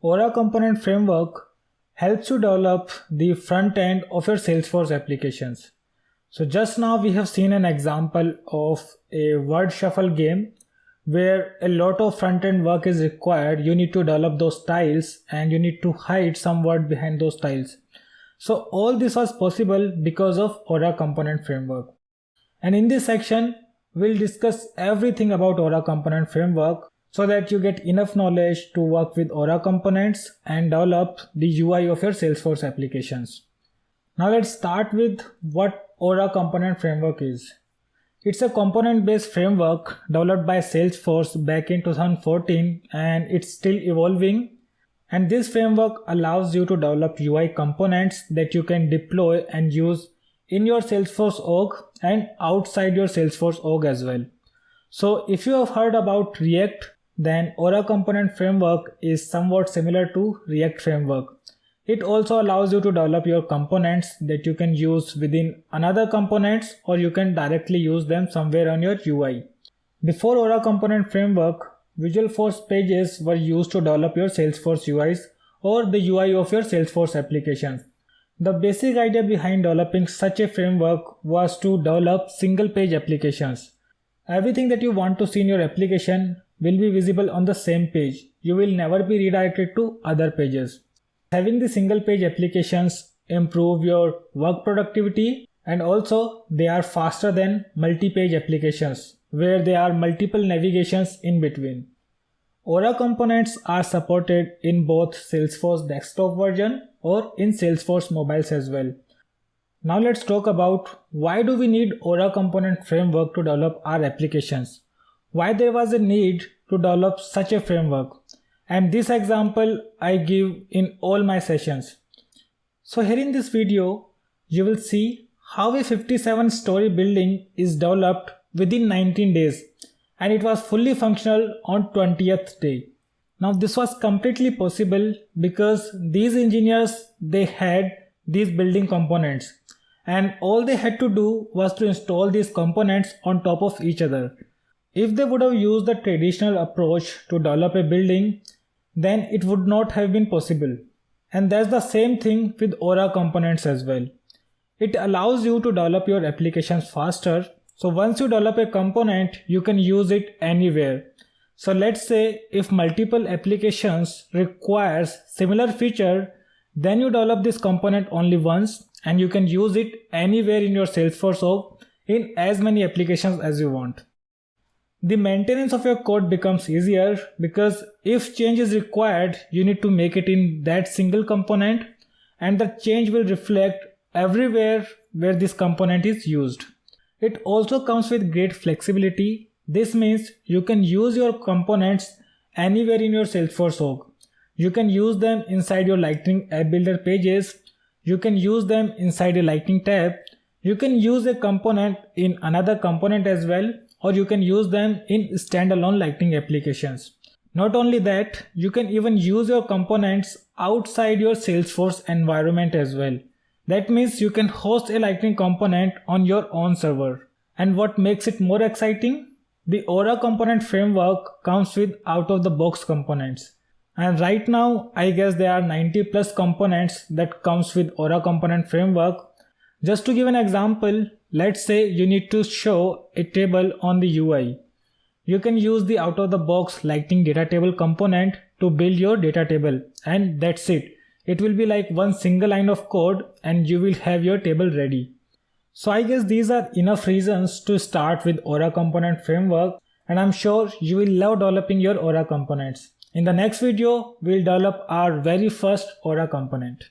Aura Component Framework helps you develop the front end of your Salesforce applications. So just now we have seen an example of a word shuffle game where a lot of front end work is required. You need to develop those styles and you need to hide some word behind those styles. So all this was possible because of Aura Component Framework. And in this section, we'll discuss everything about Aura Component Framework so that you get enough knowledge to work with Aura components and develop the UI of your Salesforce applications. Now let's start with what Aura Component Framework is. It's a component-based framework developed by Salesforce back in 2014 and it's still evolving. And this framework allows you to develop UI components that you can deploy and use in your Salesforce org and outside your Salesforce org as well. So if you have heard about React, then Aura Component Framework is somewhat similar to React Framework. It also allows you to develop your components that you can use within another components, or you can directly use them somewhere on your UI. Before Aura Component Framework, Visualforce pages were used to develop your Salesforce UIs or the UI of your Salesforce applications. The basic idea behind developing such a framework was to develop single page applications. Everything that you want to see in your application will be visible on the same page. You will never be redirected to other pages. Having the single page applications improve your work productivity, and also they are faster than multi-page applications where there are multiple navigations in between. Aura components are supported in both Salesforce desktop version or in Salesforce mobiles as well. Now let's talk about why do we need Aura Component Framework to develop our applications. Why there was a need to develop such a framework. And this example I give in all my sessions. So here in this video, you will see how a 57 story building is developed within 19 days and it was fully functional on 20th day. Now this was completely possible because these engineers, they had these building components and all they had to do was to install these components on top of each other. If they would have used the traditional approach to develop a building, then it would not have been possible. And that's the same thing with Aura components as well. It allows you to develop your applications faster. So once you develop a component, you can use it anywhere. So let's say if multiple applications requires similar feature, then you develop this component only once and you can use it anywhere in your Salesforce org in as many applications as you want. The maintenance of your code becomes easier because if change is required, you need to make it in that single component and the change will reflect everywhere where this component is used. It also comes with great flexibility. This means you can use your components anywhere in your Salesforce org. You can use them inside your Lightning App Builder pages. You can use them inside a Lightning tab. You can use a component in another component as well, or you can use them in standalone Lightning applications. Not only that, you can even use your components outside your Salesforce environment as well. That means you can host a Lightning component on your own server. And what makes it more exciting? The Aura Component Framework comes with out-of-the-box components. And right now, I guess there are 90 plus components that comes with Aura Component Framework. Just to give an example, let's say you need to show a table on the UI. You can use the out-of-the-box Lightning Data Table component to build your data table, and that's it. It will be like one single line of code and you will have your table ready. So I guess these are enough reasons to start with Aura Component Framework, and I'm sure you will love developing your Aura components. In the next video, we'll develop our very first Aura component.